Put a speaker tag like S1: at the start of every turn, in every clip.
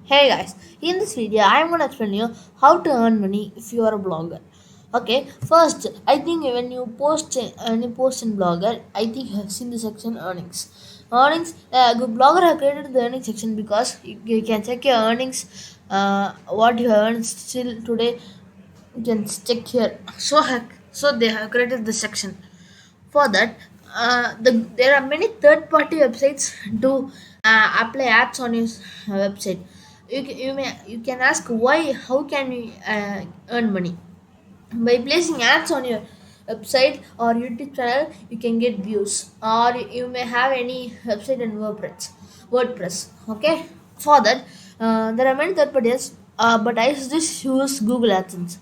S1: Hey guys, in this video I am gonna explain you how to earn money if you are a blogger. Okay, first I think when you post any post in blogger, I think you have seen the section earnings. Good blogger have created the earnings section because you can check your earnings, what you have earned still today. You can check here. So they have created the section. For that, there are many third-party websites to apply ads on your website. You can ask why, how can you earn money by placing ads on your website or YouTube channel. You can get views, or you may have any website in WordPress. Okay, for that, there are many third parties, but I just use Google AdSense.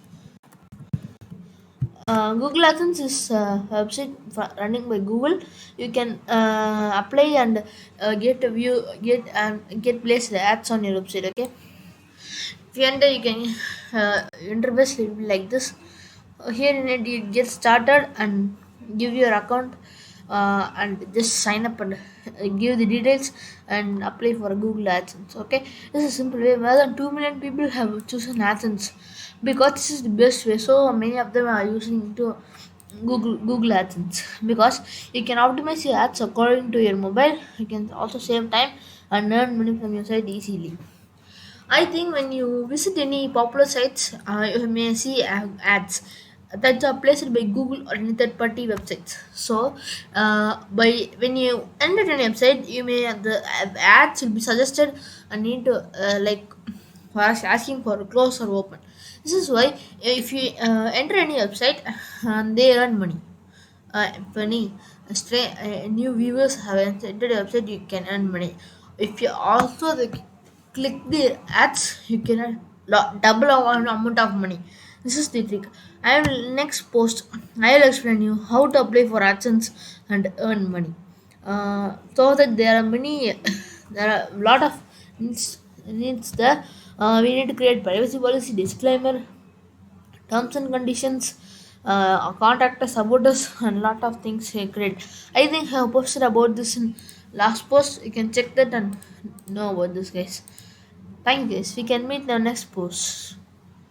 S1: Google AdSense is a website running by Google. You can apply and get a view, get placed ads on your website. Okay, if you enter, you can interface will be like this. Here in it, you get started and give your account and just sign up and give the details and apply for a Google AdSense. Okay, this is a simple way. More than 2 million people have chosen AdSense because this is the best way. So many of them are using to Google AdSense because you can optimize your ads according to your mobile. You can also save time and earn money from your site easily. I think when you visit any popular sites, you may see ads that are placed by Google or any third-party websites. So, by when you enter any website, you may the ads will be suggested and need to was asking for close or open. This is why if you enter any website, they earn money. If any new viewers have entered a website, you can earn money. If you also click the ads, you can earn double amount of money. This is the trick. I will next post. I will explain you how to apply for AdSense and earn money. So that there are many, there are a lot of needs there. We need to create privacy policy disclaimer, terms and conditions, contact us about us, and lot of things great. I think I have posted about this in last post. You can check that and know about this, guys. Thank you, guys. We can meet in the next post.